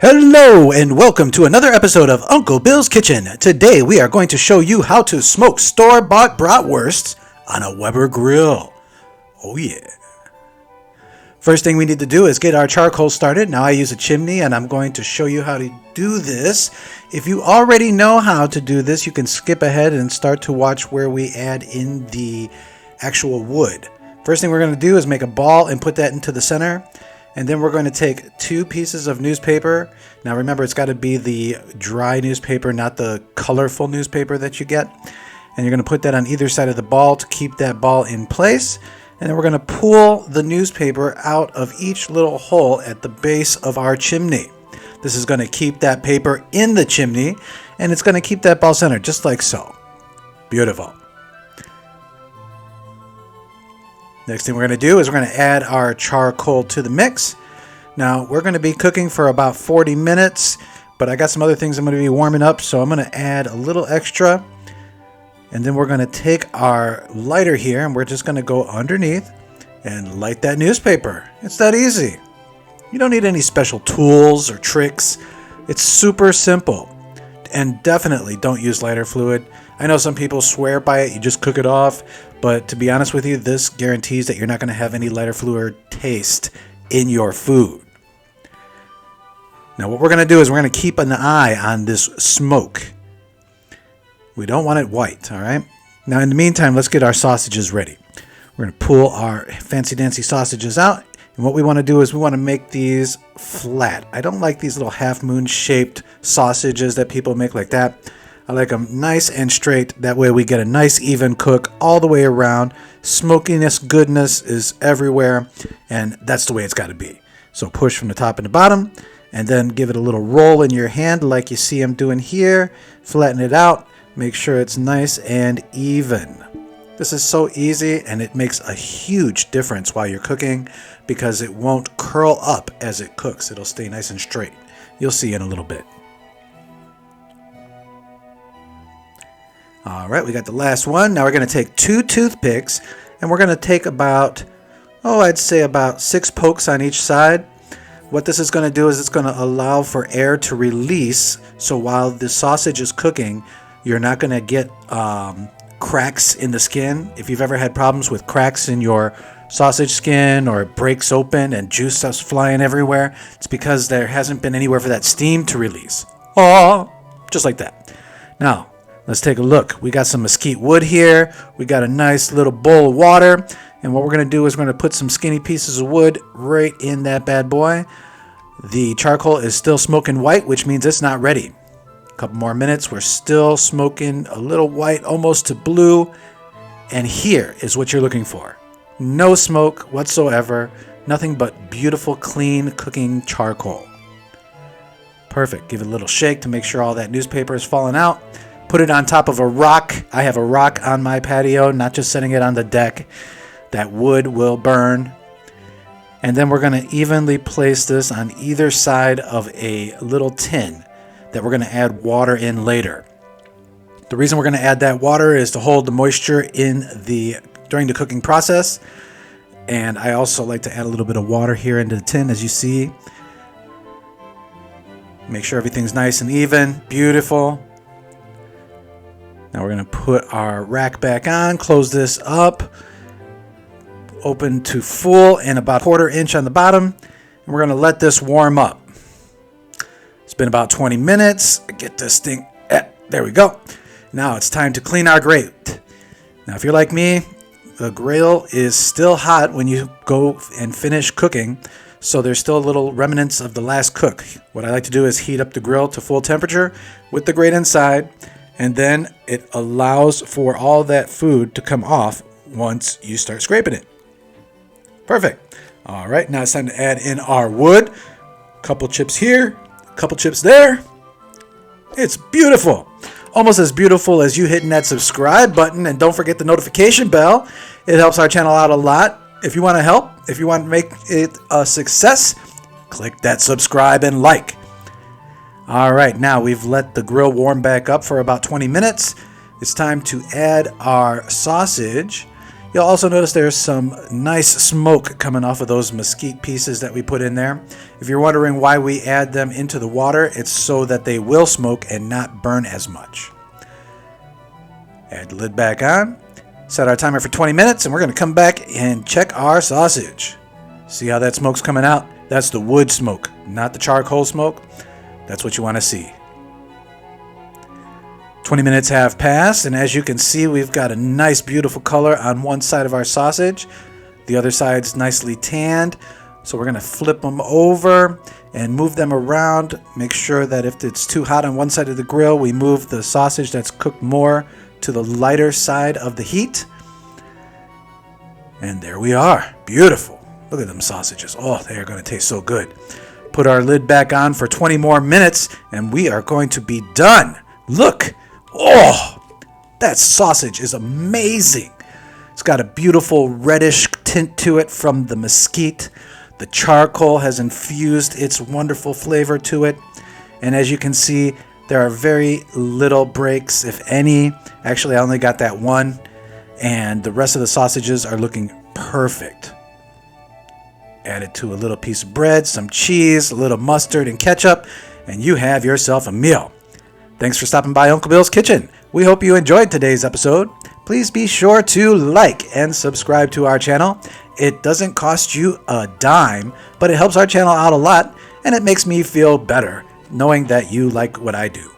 Hello and welcome to another episode of Uncle Bill's Kitchen. Today we are going to show you how to smoke store-bought bratwursts on a Weber grill. Oh yeah. First thing we need to do is get our charcoal started. Now I use a chimney and I'm going to show you how to do this. If you already know how to do this, you can skip ahead and start to watch where we add in the actual wood. First thing we're going to do is make a ball and put that into the center. And then we're going to take 2 pieces of newspaper. Now remember, it's got to be the dry newspaper, not the colorful newspaper that you get. And you're going to put that on either side of the ball to keep that ball in place. And then we're going to pull the newspaper out of each little hole at the base of our chimney. This is going to keep that paper in the chimney, and it's going to keep that ball centered, just like so. Beautiful. Next thing we're going to do is we're going to add our charcoal to the mix. Now we're going to be cooking for about 40 minutes, but I got some other things I'm going to be warming up, so I'm going to add a little extra. And then we're going to take our lighter here and we're just going to go underneath and light that newspaper. It's that easy. You don't need any special tools or tricks. It's super simple. And definitely don't use lighter fluid. I know some people swear by it, you just cook it off, but to be honest with you, this guarantees that you're not going to have any lighter fluid taste in your food. Now what we're going to do is we're going to keep an eye on this smoke. We don't want it white, all right? Now in the meantime, let's get our sausages ready. We're going to pull our fancy dancy sausages out, and what we want to do is we want to make these flat. I don't like these little half moon shaped sausages that people make like that. I like them nice and straight. That way we get a nice even cook all the way around. Smokiness, goodness is everywhere, and that's the way it's got to be. So push from the top and the bottom, and then give it a little roll in your hand like you see I'm doing here. Flatten it out. Make sure it's nice and even. This is so easy, and it makes a huge difference while you're cooking because it won't curl up as it cooks. It'll stay nice and straight. You'll see in a little bit. All right, we got the last one. Now we're going to take 2 toothpicks, and we're going to take about, I'd say about 6 pokes on each side. What this is going to do is it's going to allow for air to release, so while the sausage is cooking, you're not going to get cracks in the skin. If you've ever had problems with cracks in your sausage skin or it breaks open and juice stuff's flying everywhere, it's because there hasn't been anywhere for that steam to release. Oh, just like that. Now, let's take a look. We got some mesquite wood here. We got a nice little bowl of water. And what we're going to do is we're going to put some skinny pieces of wood right in that bad boy. The charcoal is still smoking white, which means it's not ready. A couple more minutes. We're still smoking a little white, almost to blue. And here is what you're looking for. No smoke whatsoever. Nothing but beautiful, clean cooking charcoal. Perfect. Give it a little shake to make sure all that newspaper is falling out. Put it on top of a rock. I have a rock on my patio, not just setting it on the deck. That wood will burn. And then we're going to evenly place this on either side of a little tin that we're going to add water in later. The reason we're going to add that water is to hold the moisture in during the cooking process. And I also like to add a little bit of water here into the tin, as you see. Make sure everything's nice and even. Beautiful. Now we're going to put our rack back on, close this up, open to full and about 1/4 inch on the bottom, and we're going to let this warm up. It's been about 20 minutes. Get this thing, there we go. Now it's time to clean our grate. Now if you're like me, the grill is still hot when you go and finish cooking, so there's still little remnants of the last cook. What I like to do is heat up the grill to full temperature with the grate inside, and then it allows for all that food to come off once you start scraping it. Perfect. All right, now it's time to add in our wood. Couple chips here, couple chips there. It's beautiful. Almost as beautiful as you hitting that subscribe button, and don't forget the notification bell. It helps our channel out a lot. If you want to help, if you want to make it a success, click that subscribe and like. All right, now we've let the grill warm back up for about 20 minutes. It's time to add our sausage. You'll also notice there's some nice smoke coming off of those mesquite pieces that we put in there. If you're wondering why we add them into the water, it's so that they will smoke and not burn as much. Add the lid back on. Set our timer for 20 minutes, and we're going to come back and check our sausage. See how that smoke's coming out? That's the wood smoke, not the charcoal smoke. That's what you want to see. 20 minutes have passed, and as you can see, we've got a nice, beautiful color on one side of our sausage. The other side's nicely tanned. So we're going to flip them over and move them around. Make sure that if it's too hot on one side of the grill, we move the sausage that's cooked more to the lighter side of the heat. And there we are. Beautiful. Look at them sausages. Oh, they are going to taste so good. Put our lid back on for 20 more minutes, and we are going to be done. Look. Oh, that sausage is amazing. It's got a beautiful reddish tint to it from the mesquite. The charcoal has infused its wonderful flavor to it. And as you can see, there are very little breaks, if any. Actually, I only got that one. And the rest of the sausages are looking perfect. Add it to a little piece of bread, some cheese, a little mustard and ketchup, and you have yourself a meal. Thanks for stopping by Uncle Bill's Kitchen. We hope you enjoyed today's episode. Please be sure to like and subscribe to our channel. It doesn't cost you a dime, but it helps our channel out a lot, and it makes me feel better knowing that you like what I do.